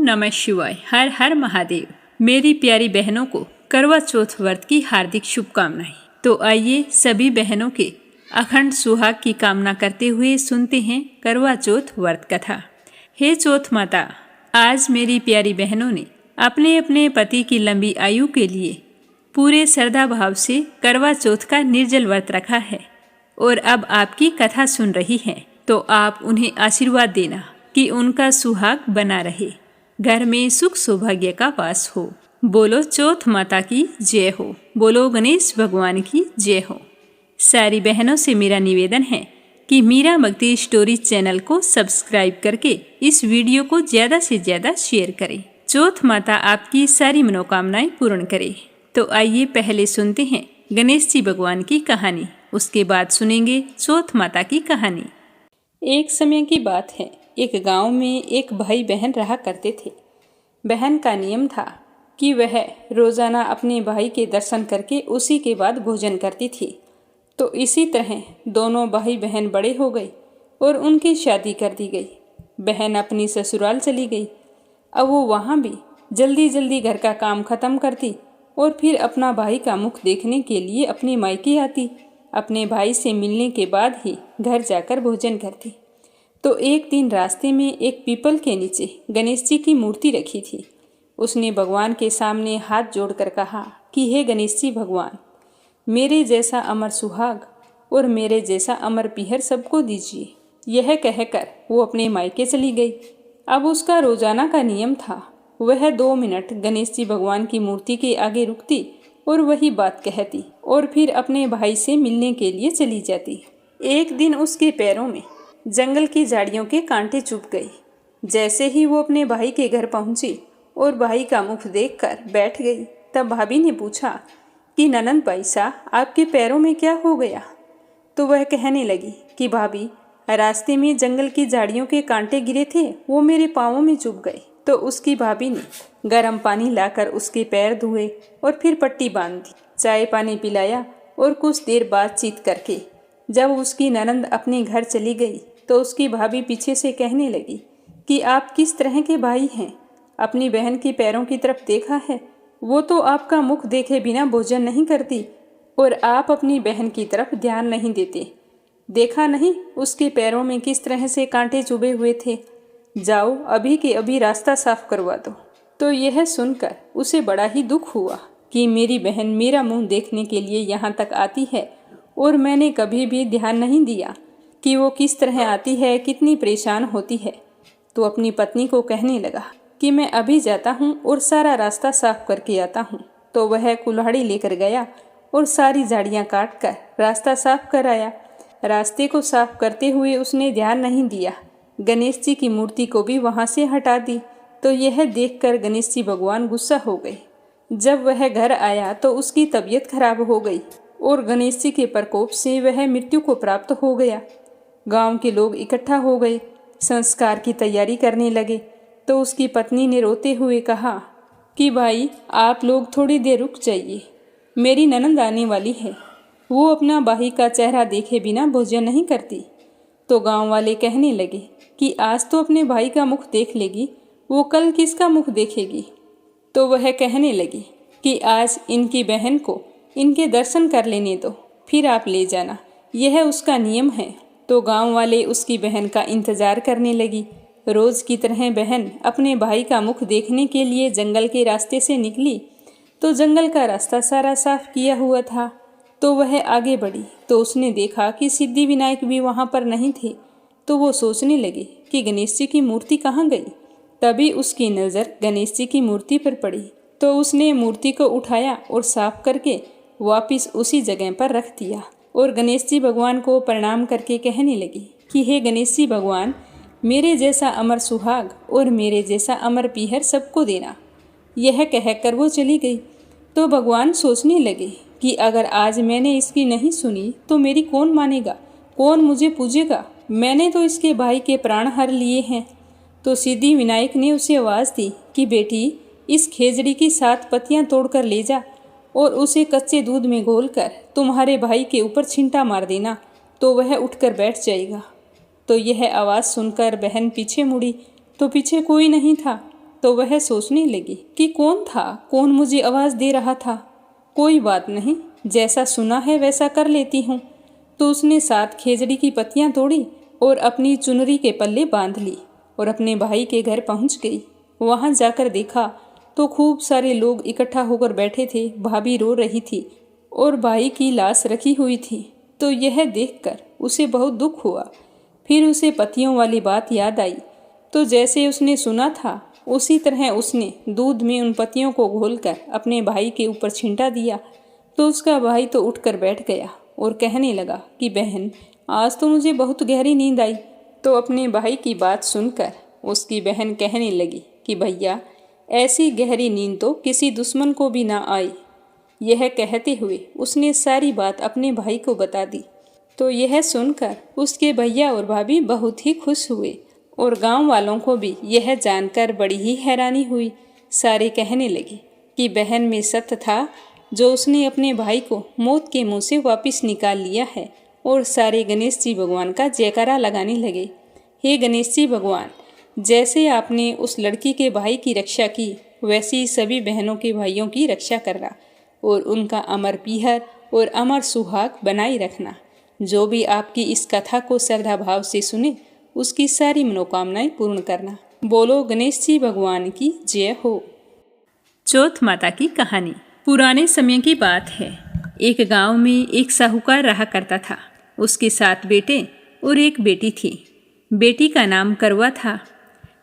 नमः शिवाय। हर हर महादेव। मेरी प्यारी बहनों को करवा चौथ व्रत की हार्दिक शुभकामनाएं। तो आइए सभी बहनों के अखंड सुहाग की कामना करते हुए सुनते हैं करवा चौथ व्रत कथा। हे चौथ माता, आज मेरी प्यारी बहनों ने अपने अपने पति की लंबी आयु के लिए पूरे श्रद्धा भाव से करवा चौथ का निर्जल व्रत रखा है और अब आपकी कथा सुन रही हैं, तो आप उन्हें आशीर्वाद देना कि उनका सुहाग बना रहे, घर में सुख सौभाग्य का वास हो। बोलो चौथ माता की जय हो, बोलो गणेश भगवान की जय हो। सारी बहनों से मेरा निवेदन है कि मीरा भक्ति स्टोरी चैनल को सब्सक्राइब करके इस वीडियो को ज़्यादा से ज़्यादा शेयर करें। चौथ माता आपकी सारी मनोकामनाएं पूर्ण करे। तो आइए पहले सुनते हैं गणेश जी भगवान की कहानी, उसके बाद सुनेंगे चौथ माता की कहानी। एक समय की बात है, एक गांव में एक भाई बहन रहा करते थे। बहन का नियम था कि वह रोजाना अपने भाई के दर्शन करके उसी के बाद भोजन करती थी। तो इसी तरह दोनों भाई बहन बड़े हो गए और उनकी शादी कर दी गई। बहन अपनी ससुराल चली गई। अब वो वहाँ भी जल्दी जल्दी घर का काम खत्म करती और फिर अपना भाई का मुख देखने के लिए अपनी मायके आती। अपने भाई से मिलने के बाद ही घर जाकर भोजन करती। तो एक दिन रास्ते में एक पीपल के नीचे गणेश जी की मूर्ति रखी थी। उसने भगवान के सामने हाथ जोड़कर कहा कि हे गणेश जी भगवान, मेरे जैसा अमर सुहाग और मेरे जैसा अमर पीहर सबको दीजिए। यह कहकर वो अपने मायके चली गई। अब उसका रोजाना का नियम था, वह 2 मिनट गणेश जी भगवान की मूर्ति के आगे रुकती और वही बात कहती और फिर अपने भाई से मिलने के लिए चली जाती। एक दिन उसके पैरों में जंगल की झाड़ियों के कांटे चुभ गए। जैसे ही वो अपने भाई के घर पहुंची और भाई का मुख देखकर बैठ गई, तब भाभी ने पूछा कि ननंद पैसा आपके पैरों में क्या हो गया। तो वह कहने लगी कि भाभी, रास्ते में जंगल की झाड़ियों के कांटे गिरे थे, वो मेरे पाँवों में चुभ गए। तो उसकी भाभी ने गर्म पानी लाकर उसके पैर धोए और फिर पट्टी बांध दी, चाय पानी पिलाया और कुछ देर बातचीत करके जब उसकी ननंद अपने घर चली गई तो उसकी भाभी पीछे से कहने लगी कि आप किस तरह के भाई हैं, अपनी बहन के पैरों की तरफ देखा है, वो तो आपका मुख देखे बिना भोजन नहीं करती और आप अपनी बहन की तरफ ध्यान नहीं देते। देखा नहीं उसके पैरों में किस तरह से कांटे चुभे हुए थे, जाओ अभी के अभी रास्ता साफ करवा दो। तो यह सुनकर उसे बड़ा ही दुख हुआ कि मेरी बहन मेरा मुंह देखने के लिए यहाँ तक आती है और मैंने कभी भी ध्यान नहीं दिया कि वो किस तरह आती है, कितनी परेशान होती है। तो अपनी पत्नी को कहने लगा कि मैं अभी जाता हूँ और सारा रास्ता साफ करके आता हूँ। तो वह कुल्हाड़ी लेकर गया और सारी झाड़ियाँ काट कर रास्ता साफ कर आया। रास्ते को साफ करते हुए उसने ध्यान नहीं दिया, गणेश जी की मूर्ति को भी वहाँ से हटा दी। तो यह देखकर गणेश जी भगवान गुस्सा हो गए। जब वह घर आया तो उसकी तबीयत खराब हो गई और गणेश जी के प्रकोप से वह मृत्यु को प्राप्त हो गया। गांव के लोग इकट्ठा हो गए, संस्कार की तैयारी करने लगे। तो उसकी पत्नी ने रोते हुए कहा कि भाई, आप लोग थोड़ी देर रुक जाइए, मेरी ननंद आने वाली है, वो अपना भाई का चेहरा देखे बिना भोजन नहीं करती। तो गांव वाले कहने लगे कि आज तो अपने भाई का मुख देख लेगी, वो कल किसका मुख देखेगी। तो वह कहने लगी कि आज इनकी बहन को इनके दर्शन कर लेने दो, फिर आप ले जाना, यह उसका नियम है। तो गांव वाले उसकी बहन का इंतजार करने लगी। रोज की तरह बहन अपने भाई का मुख देखने के लिए जंगल के रास्ते से निकली। तो जंगल का रास्ता सारा साफ किया हुआ था। तो वह आगे बढ़ी तो उसने देखा कि सिद्धि विनायक भी वहाँ पर नहीं थे। तो वो सोचने लगी कि गणेश जी की मूर्ति कहाँ गई। तभी उसकी नज़र गणेश जी की मूर्ति पर पड़ी। तो उसने मूर्ति को उठाया और साफ करके वापस उसी जगह पर रख दिया और गणेश जी भगवान को प्रणाम करके कहने लगी कि हे गणेश जी भगवान, मेरे जैसा अमर सुहाग और मेरे जैसा अमर पीहर सबको देना। यह कहकर वो चली गई। तो भगवान सोचने लगे कि अगर आज मैंने इसकी नहीं सुनी तो मेरी कौन मानेगा, कौन मुझे पूजेगा। मैंने तो इसके भाई के प्राण हर लिए हैं। तो सिद्धि विनायक ने उसे आवाज़ दी कि बेटी, इस खेजड़ी की 7 पत्तियां तोड़कर ले जा और उसे कच्चे दूध में घोलकर तुम्हारे भाई के ऊपर छींटा मार देना, तो वह उठकर बैठ जाएगा। तो यह आवाज़ सुनकर बहन पीछे मुड़ी तो पीछे कोई नहीं था। तो वह सोचने लगी कि कौन था, कौन मुझे आवाज़ दे रहा था। कोई बात नहीं, जैसा सुना है वैसा कर लेती हूँ। तो उसने 7 खेजड़ी की पत्तियाँ तोड़ी और अपनी चुनरी के पल्ले बांध ली और अपने भाई के घर पहुँच गई। वहाँ जाकर देखा तो खूब सारे लोग इकट्ठा होकर बैठे थे। भाभी रो रही थी और भाई की लाश रखी हुई थी। तो यह देखकर उसे बहुत दुख हुआ। फिर उसे पत्तियों वाली बात याद आई। तो जैसे उसने सुना था उसी तरह उसने दूध में उन पत्तियों को घोलकर अपने भाई के ऊपर छिंटा दिया। तो उसका भाई तो उठकर बैठ गया और कहने लगा कि बहन, आज तो मुझे बहुत गहरी नींद आई। तो अपने भाई की बात सुनकर उसकी बहन कहने लगी कि भैया, ऐसी गहरी नींद तो किसी दुश्मन को भी ना आई। यह कहते हुए उसने सारी बात अपने भाई को बता दी। तो यह सुनकर उसके भैया और भाभी बहुत ही खुश हुए और गांव वालों को भी यह जानकर बड़ी ही हैरानी हुई। सारे कहने लगे कि बहन में सत्य था जो उसने अपने भाई को मौत के मुंह से वापस निकाल लिया है। और सारे गणेश जी भगवान का जयकारा लगाने लगे। हे गणेश जी भगवान, जैसे आपने उस लड़की के भाई की रक्षा की वैसे ही सभी बहनों के भाइयों की रक्षा करना और उनका अमर पीहर और अमर सुहाग बनाए रखना। जो भी आपकी इस कथा को श्रद्धा भाव से सुने उसकी सारी मनोकामनाएं पूर्ण करना। बोलो गणेश जी भगवान की जय हो। चौथ माता की कहानी। पुराने समय की बात है। एक गांव में एक साहूकार रहा करता था। उसके 7 बेटे और एक बेटी थी। बेटी का नाम करवा था।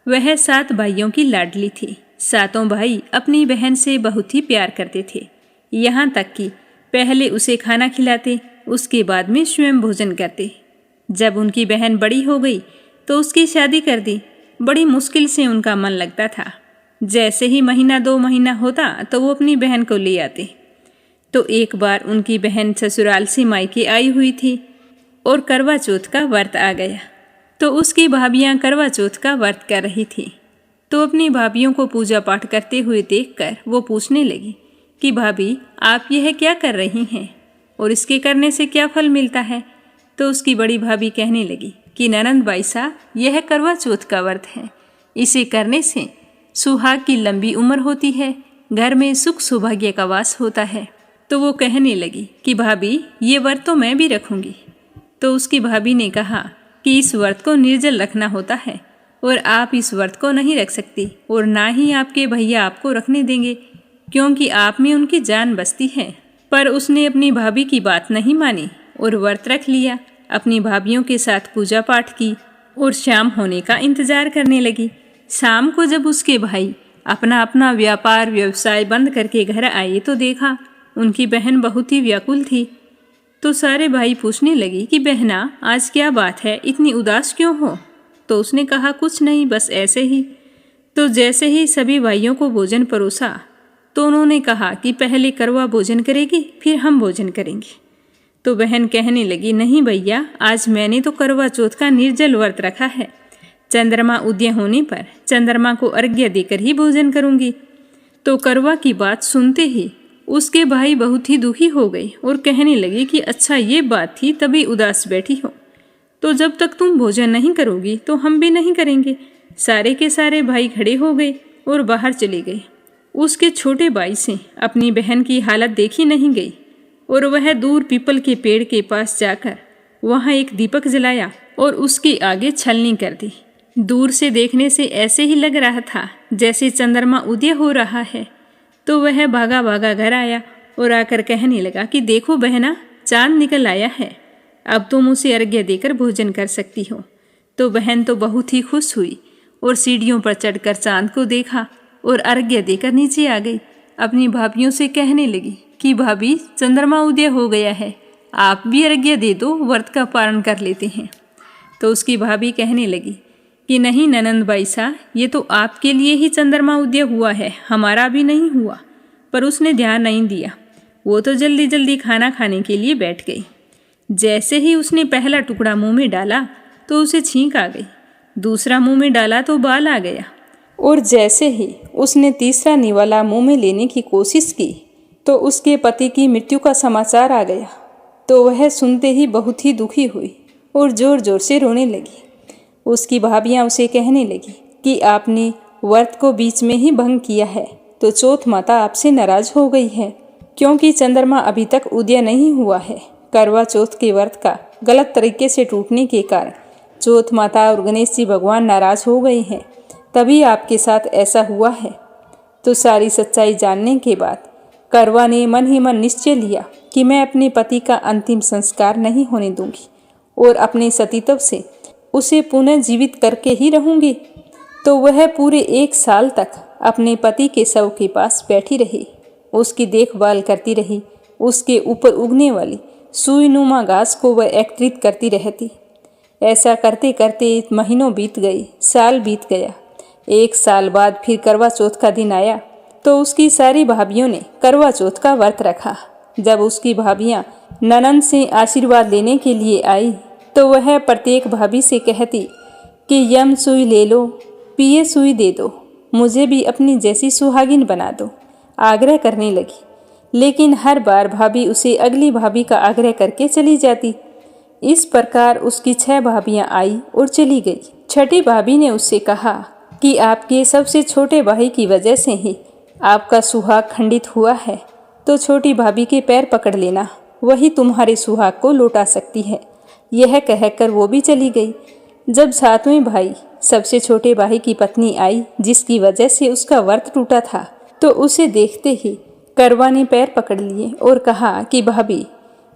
वह 7 भाइयों की लाडली थी। 7 भाई अपनी बहन से बहुत ही प्यार करते थे। यहाँ तक कि पहले उसे खाना खिलाते, उसके बाद में स्वयं भोजन करते। जब उनकी बहन बड़ी हो गई तो उसकी शादी कर दी। बड़ी मुश्किल से उनका मन लगता था। जैसे ही महीना 2 महीना होता तो वो अपनी बहन को ले आते। तो एक बार उनकी बहन ससुराल से मायके आई हुई थी और करवा चौथ का व्रत आ गया। तो उसकी भाभियां करवा चौथ का व्रत कर रही थी। तो अपनी भाभियों को पूजा पाठ करते हुए देखकर वो पूछने लगी कि भाभी, आप यह क्या कर रही हैं और इसके करने से क्या फल मिलता है। तो उसकी बड़ी भाभी कहने लगी कि ननंद बाई साहब, यह करवा चौथ का व्रत है। इसे करने से सुहाग की लंबी उम्र होती है, घर में सुख सौभाग्य का वास होता है। तो वो कहने लगी कि भाभी, ये व्रत तो मैं भी रखूंगी। तो उसकी भाभी ने कहा कि इस व्रत को निर्जल रखना होता है और आप इस व्रत को नहीं रख सकती और ना ही आपके भैया आपको रखने देंगे, क्योंकि आप में उनकी जान बसती है। पर उसने अपनी भाभी की बात नहीं मानी और व्रत रख लिया। अपनी भाभियों के साथ पूजा पाठ की और शाम होने का इंतजार करने लगी। शाम को जब उसके भाई अपना अपना व्यापार व्यवसाय बंद करके घर आए तो देखा उनकी बहन बहुत ही व्याकुल थी। तो सारे भाई पूछने लगे कि बहना, आज क्या बात है, इतनी उदास क्यों हो। तो उसने कहा, कुछ नहीं, बस ऐसे ही। तो जैसे ही सभी भाइयों को भोजन परोसा तो उन्होंने कहा कि पहले करवा भोजन करेगी फिर हम भोजन करेंगे। तो बहन कहने लगी, नहीं भैया, आज मैंने तो करवा चौथ का निर्जल व्रत रखा है। चंद्रमा उदय होने पर चंद्रमा को अर्घ्य देकर ही भोजन करूंगी। तो करवा की बात सुनते ही उसके भाई बहुत ही दुखी हो गए और कहने लगे कि अच्छा ये बात थी, तभी उदास बैठी हो। तो जब तक तुम भोजन नहीं करोगी तो हम भी नहीं करेंगे। सारे के सारे भाई खड़े हो गए और बाहर चले गए। उसके छोटे भाई से अपनी बहन की हालत देखी नहीं गई और वह दूर पीपल के पेड़ के पास जाकर वहाँ एक दीपक जलाया और उसके आगे छलनी कर दी। दूर से देखने से ऐसे ही लग रहा था जैसे चंद्रमा उदय हो रहा है। तो वह भागा भागा घर आया और आकर कहने लगा कि देखो बहना, चांद निकल आया है, अब तुम उसे अर्घ्य देकर भोजन कर सकती हो। तो बहन तो बहुत ही खुश हुई और सीढ़ियों पर चढ़कर चांद को देखा और अर्घ्य देकर नीचे आ गई। अपनी भाभियों से कहने लगी कि भाभी, चंद्रमा उदय हो गया है, आप भी अर्घ्य दे दो, व्रत का पारण कर लेते हैं। तो उसकी भाभी कहने लगी कि नहीं ननंद बाई साहब, ये तो आपके लिए ही चंद्रमा उदय हुआ है, हमारा भी नहीं हुआ। पर उसने ध्यान नहीं दिया। वो तो जल्दी जल्दी खाना खाने के लिए बैठ गई। जैसे ही उसने पहला टुकड़ा मुंह में डाला तो उसे छींक आ गई। दूसरा मुंह में डाला तो बाल आ गया और जैसे ही उसने तीसरा निवाला मुंह में लेने की कोशिश की तो उसके पति की मृत्यु का समाचार आ गया। तो वह सुनते ही बहुत ही दुखी हुई और जोर जोर से रोने लगी। उसकी भाभियाँ उसे कहने लगी कि आपने व्रत को बीच में ही भंग किया है तो चौथ माता आपसे नाराज हो गई है, क्योंकि चंद्रमा अभी तक उदय नहीं हुआ है। करवा चौथ के व्रत का गलत तरीके से टूटने के कारण चौथ माता और गणेश जी भगवान नाराज हो गए हैं, तभी आपके साथ ऐसा हुआ है। तो सारी सच्चाई जानने के बाद करवा ने मन ही मन निश्चय लिया कि मैं अपने पति का अंतिम संस्कार नहीं होने दूंगी और अपने सतीत्व से उसे पुनः जीवित करके ही रहूंगी। तो वह पूरे 1 साल तक अपने पति के शव के पास बैठी रही, उसकी देखभाल करती रही, उसके ऊपर उगने वाली सुईनुमा घास को वह एकत्रित करती रहती। ऐसा करते करते महीनों बीत गए, साल बीत गया। 1 साल बाद फिर करवा चौथ का दिन आया तो उसकी सारी भाभियों ने करवा चौथ का व्रत रखा। जब उसकी भाभियां ननंद से आशीर्वाद लेने के लिए आई तो वह प्रत्येक भाभी से कहती कि यम सुई ले लो, पिए सुई दे दो, मुझे भी अपनी जैसी सुहागिन बना दो, आग्रह करने लगी। लेकिन हर बार भाभी उसे अगली भाभी का आग्रह करके चली जाती। इस प्रकार उसकी 6 भाभियां आई और चली गई। छठी भाभी ने उससे कहा कि आपके सबसे छोटे भाई की वजह से ही आपका सुहाग खंडित हुआ है, तो छोटी भाभी के पैर पकड़ लेना, वही तुम्हारे सुहाग को लौटा सकती है। यह कहकर वो भी चली गई। जब 7वें भाई सबसे छोटे भाई की पत्नी आई, जिसकी वजह से उसका व्रत टूटा था, तो उसे देखते ही करवा ने पैर पकड़ लिए और कहा कि भाभी,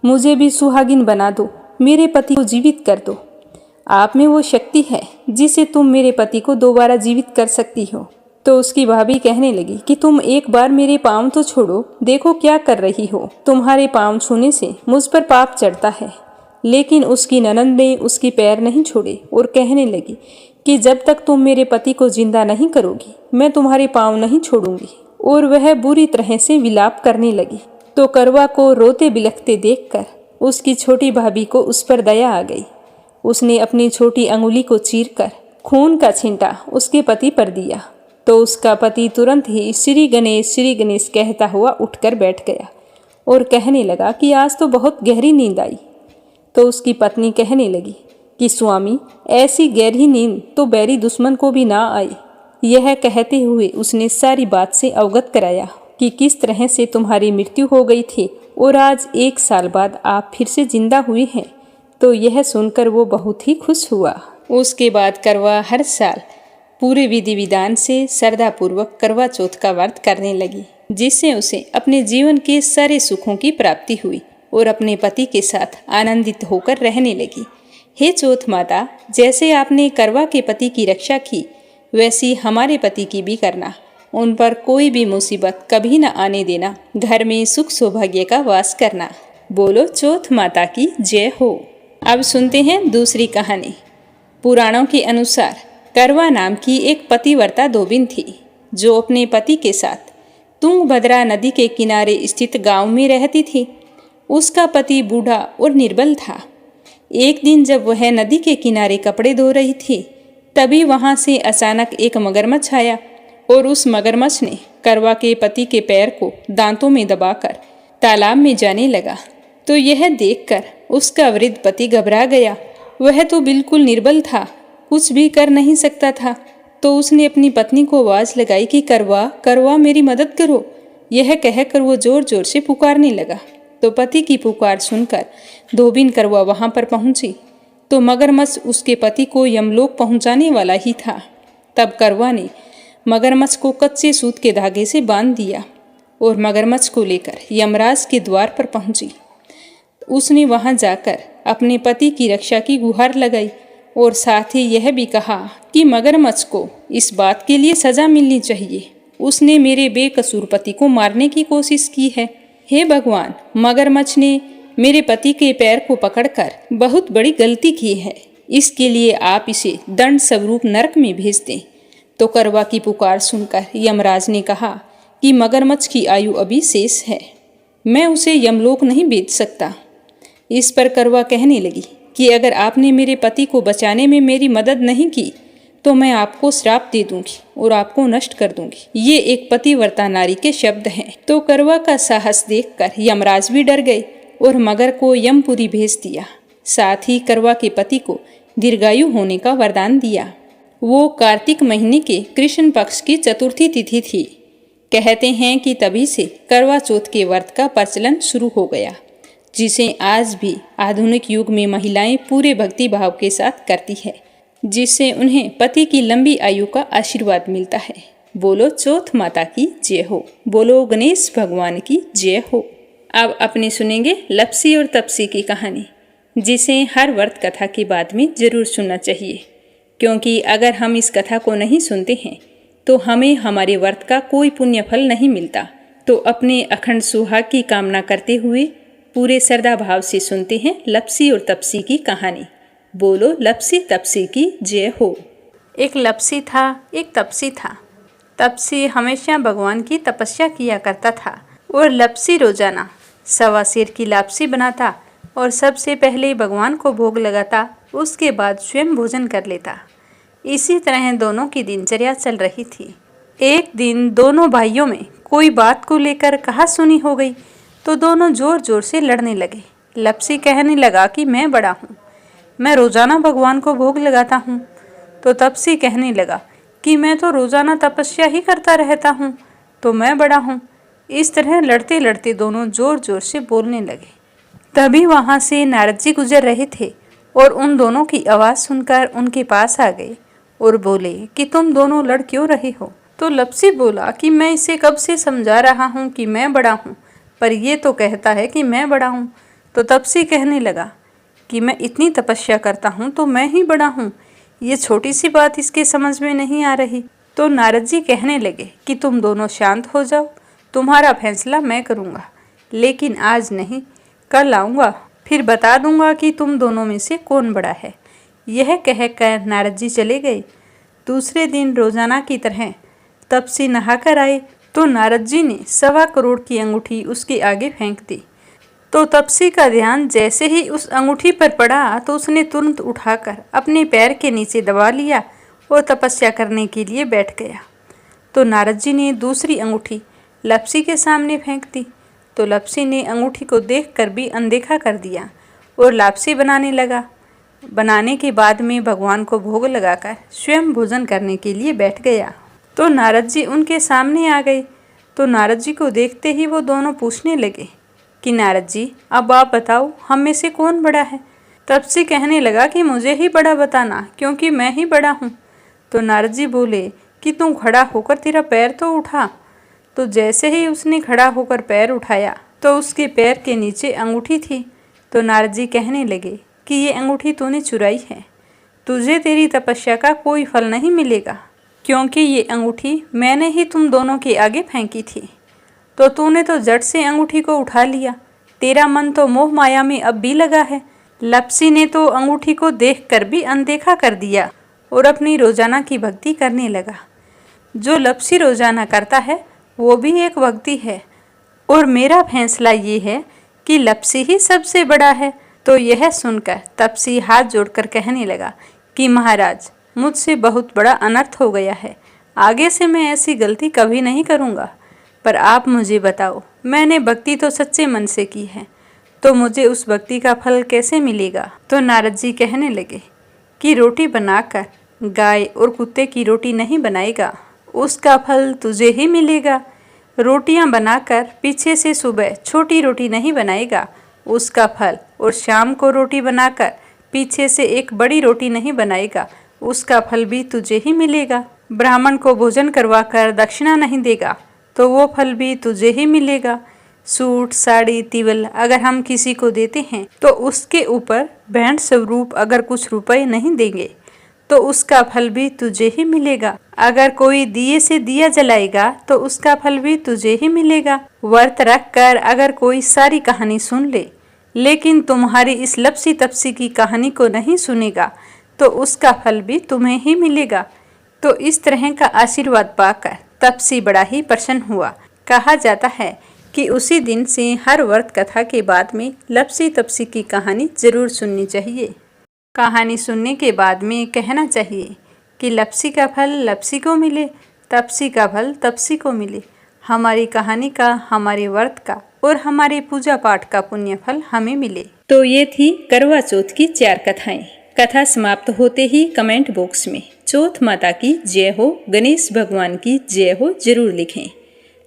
मुझे भी सुहागिन बना दो, मेरे पति को जीवित कर दो। आप में वो शक्ति है जिसे तुम मेरे पति को दोबारा जीवित कर सकती हो। तो उसकी भाभी कहने लगी कि तुम एक बार मेरे पाँव तो छोड़ो, देखो क्या कर रही हो, तुम्हारे पाँव छूने से मुझ पर पाप चढ़ता है। लेकिन उसकी ननंद ने उसके पैर नहीं छोड़े और कहने लगी कि जब तक तुम मेरे पति को जिंदा नहीं करोगी, मैं तुम्हारे पाँव नहीं छोड़ूंगी। और वह बुरी तरह से विलाप करने लगी। तो करवा को रोते बिलखते देखकर उसकी छोटी भाभी को उस पर दया आ गई। उसने अपनी छोटी अंगुली को चीरकर खून का छींटा उसके पति पर दिया। तो उसका पति तुरंत ही श्री गणेश कहता हुआ उठकर बैठ गया और कहने लगा कि आज तो बहुत गहरी नींद आई। तो उसकी पत्नी कहने लगी कि स्वामी, ऐसी गहरी नींद तो बैरी दुश्मन को भी ना आई। यह कहते हुए उसने सारी बात से अवगत कराया कि किस तरह से तुम्हारी मृत्यु हो गई थी और आज 1 साल बाद आप फिर से जिंदा हुई हैं। तो यह सुनकर वो बहुत ही खुश हुआ। उसके बाद करवा हर साल पूरे विधि विधान से श्रद्धापूर्वक करवा चौथ का व्रत करने लगी, जिससे उसे अपने जीवन के सारे सुखों की प्राप्ति हुई और अपने पति के साथ आनंदित होकर रहने लगी। हे चौथ माता, जैसे आपने करवा के पति की रक्षा की, वैसी हमारे पति की भी करना। उन पर कोई भी मुसीबत कभी न आने देना, घर में सुख सौभाग्य का वास करना। बोलो चौथ माता की जय हो। अब सुनते हैं दूसरी कहानी। पुराणों के अनुसार करवा नाम की एक पतिव्रता धोबिन थी, जो अपने पति के साथ तुंगभद्रा नदी के किनारे स्थित गांव में रहती थी। उसका पति बूढ़ा और निर्बल था। एक दिन जब वह नदी के किनारे कपड़े धो रही थी, तभी वहां से अचानक एक मगरमच्छ आया और उस मगरमच्छ ने करवा के पति के पैर को दांतों में दबाकर तालाब में जाने लगा। तो यह देखकर उसका वृद्ध पति घबरा गया। वह तो बिल्कुल निर्बल था, कुछ भी कर नहीं सकता था। तो उसने अपनी पत्नी को आवाज लगाई कि करवा, करवा, मेरी मदद करो। यह कहकर वो जोर जोर से पुकारने लगा। तो पति की पुकार सुनकर धोबिन करवा वहां पर पहुंची तो मगरमच्छ उसके पति को यमलोक पहुंचाने वाला ही था। तब करवा ने मगरमच्छ को कच्चे सूत के धागे से बांध दिया और मगरमच्छ को लेकर यमराज के द्वार पर पहुंची। उसने वहां जाकर अपने पति की रक्षा की गुहार लगाई और साथ ही यह भी कहा कि मगरमच्छ को इस बात के लिए सजा मिलनी चाहिए, उसने मेरे बेकसूर पति को मारने की कोशिश की है। हे भगवान, मगरमच्छ ने मेरे पति के पैर को पकड़कर बहुत बड़ी गलती की है, इसके लिए आप इसे दंड स्वरूप नरक में भेज दें। तो करवा की पुकार सुनकर यमराज ने कहा कि मगरमच्छ की आयु अभी शेष है, मैं उसे यमलोक नहीं भेज सकता। इस पर करवा कहने लगी कि अगर आपने मेरे पति को बचाने में मेरी मदद नहीं की तो मैं आपको श्राप दे दूंगी और आपको नष्ट कर दूंगी। ये एक पतिव्रता नारी के शब्द हैं। तो करवा का साहस देखकर यमराज भी डर गए और मगर को यमपुरी भेज दिया। साथ ही करवा के पति को दीर्घायु होने का वरदान दिया। वो कार्तिक महीने के कृष्ण पक्ष की चतुर्थी तिथि थी। कहते हैं कि तभी से करवा चौथ के व्रत का प्रचलन शुरू हो गया, जिसे आज भी आधुनिक युग में महिलाएं पूरे भक्ति भाव के साथ करती है, जिससे उन्हें पति की लंबी आयु का आशीर्वाद मिलता है। बोलो चौथ माता की जय हो, बोलो गणेश भगवान की जय हो। अब अपने सुनेंगे लप्सी और तपसी की कहानी, जिसे हर व्रत कथा के बाद में जरूर सुनना चाहिए, क्योंकि अगर हम इस कथा को नहीं सुनते हैं तो हमें हमारे व्रत का कोई पुण्य फल नहीं मिलता। तो अपने अखंड सुहाग की कामना करते हुए पूरे श्रद्धा भाव से सुनते हैं लप्सी और तपसी की कहानी। बोलो लप्सी तपसी की जय हो। एक लप्सी था, एक तपसी था। तपसी हमेशा भगवान की तपस्या किया करता था और लप्सी रोजाना 1.25 सेर की लापसी बनाता और सबसे पहले भगवान को भोग लगाता, उसके बाद स्वयं भोजन कर लेता। इसी तरह दोनों की दिनचर्या चल रही थी। एक दिन दोनों भाइयों में कोई बात को लेकर कहासुनी हो गई तो दोनों जोर जोर से लड़ने लगे। लप्सी कहने लगा कि मैं बड़ा हूँ, मैं रोजाना भगवान को भोग लगाता हूँ। तो तपसी कहने लगा कि मैं तो रोजाना तपस्या ही करता रहता हूँ, तो मैं बड़ा हूँ। इस तरह लड़ते लड़ते दोनों जोर जोर से बोलने लगे। तभी वहाँ से नारद जी गुजर रहे थे और उन दोनों की आवाज़ सुनकर उनके पास आ गए और बोले कि तुम दोनों लड़ क्यों रहे हो। तो लप्सी बोला कि मैं इसे कब से समझा रहा हूँ कि मैं बड़ा हूँ, पर ये तो कहता है कि मैं बड़ा हूँ। तो तपसी कहने लगा कि मैं इतनी तपस्या करता हूँ तो मैं ही बड़ा हूँ, ये छोटी सी बात इसके समझ में नहीं आ रही। तो नारद जी कहने लगे कि तुम दोनों शांत हो जाओ, तुम्हारा फैसला मैं करूँगा, लेकिन आज नहीं, कल आऊँगा, फिर बता दूँगा कि तुम दोनों में से कौन बड़ा है। यह कहकर नारद जी चले गए। दूसरे दिन रोजाना की तरह तपसी नहाकर आए तो नारद जी ने 1.25 करोड़ की अंगूठी उसके आगे फेंक दी। तो तपसी का ध्यान जैसे ही उस अंगूठी पर पड़ा तो उसने तुरंत उठाकर अपने पैर के नीचे दबा लिया और तपस्या करने के लिए बैठ गया। तो नारद जी ने दूसरी अंगूठी लप्सी के सामने फेंक दी। तो लप्सी ने अंगूठी को देखकर भी अनदेखा कर दिया और लापसी बनाने लगा। बनाने के बाद में भगवान को भोग लगाकर स्वयं भोजन करने के लिए बैठ गया। तो नारद जी उनके सामने आ गए। तो नारद जी को देखते ही वो दोनों पूछने लगे कि नारद जी अब आप बताओ, हम में से कौन बड़ा है। तपसी कहने लगा कि मुझे ही बड़ा बताना, क्योंकि मैं ही बड़ा हूँ। तो नारद जी बोले कि तू खड़ा होकर तेरा पैर तो उठा। तो जैसे ही उसने खड़ा होकर पैर उठाया तो उसके पैर के नीचे अंगूठी थी। तो नारद जी कहने लगे कि ये अंगूठी तूने चुराई है, तुझे तेरी तपस्या का कोई फल नहीं मिलेगा, क्योंकि ये अंगूठी मैंने ही तुम दोनों के आगे फेंकी थी। तो तूने तो झट से अंगूठी को उठा लिया, तेरा मन तो मोह माया में अब भी लगा है। लप्सी ने तो अंगूठी को देखकर भी अनदेखा कर दिया और अपनी रोजाना की भक्ति करने लगा। जो लप्सी रोजाना करता है वो भी एक भक्ति है, और मेरा फैसला ये है कि लप्सी ही सबसे बड़ा है। तो यह सुनकर तपसी हाथ जोड़कर कहने लगा कि महाराज, मुझसे बहुत बड़ा अनर्थ हो गया है, आगे से मैं ऐसी गलती कभी नहीं करूँगा। पर आप मुझे बताओ, मैंने भक्ति तो सच्चे मन से की है, तो मुझे उस भक्ति का फल कैसे मिलेगा। तो नारद जी कहने लगे कि रोटी बनाकर गाय और कुत्ते की रोटी नहीं बनाएगा, उसका फल तुझे ही मिलेगा। रोटियां बनाकर पीछे से सुबह छोटी रोटी नहीं बनाएगा, उसका फल, और शाम को रोटी बनाकर पीछे से एक बड़ी रोटी नहीं बनाएगा, उसका फल भी तुझे ही मिलेगा। ब्राह्मण को भोजन करवाकर दक्षिणा नहीं देगा तो वो फल भी तुझे ही मिलेगा। सूट, साड़ी, तिवल अगर हम किसी को देते हैं तो उसके ऊपर भेंट स्वरूप अगर कुछ रुपए नहीं देंगे तो उसका फल भी तुझे ही मिलेगा। अगर कोई दिए से दिया जलाएगा तो उसका फल भी तुझे ही मिलेगा। व्रत रख कर अगर कोई सारी कहानी सुन ले, लेकिन तुम्हारी इस लप्सी तपसी की कहानी को नहीं सुनेगा तो उसका फल भी तुम्हें ही मिलेगा। तो इस तरह का आशीर्वाद पाकर तपसी बड़ा ही प्रसन्न हुआ। कहा जाता है कि उसी दिन से हर व्रत कथा के बाद में लप्सी तपसी की कहानी जरूर सुननी चाहिए। कहानी सुनने के बाद में कहना चाहिए कि लप्सी का फल लप्सी को मिले, तपसी का फल तपसी को मिले। हमारी कहानी का, हमारे व्रत का और हमारे पूजा पाठ का पुण्य फल हमें मिले। तो ये थी करवा चौथ की 4 कथाएं। कथा समाप्त होते ही कमेंट बॉक्स में चौथ माता की जय हो, गणेश भगवान की जय हो जरूर लिखें।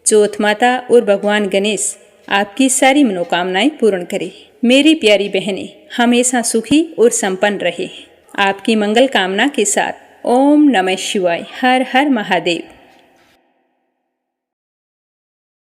चौथ माता और भगवान गणेश आपकी सारी मनोकामनाएं पूर्ण करें। मेरी प्यारी बहनें हमेशा सुखी और संपन्न रहे। आपकी मंगल कामना के साथ ओम नमः शिवाय। हर हर महादेव।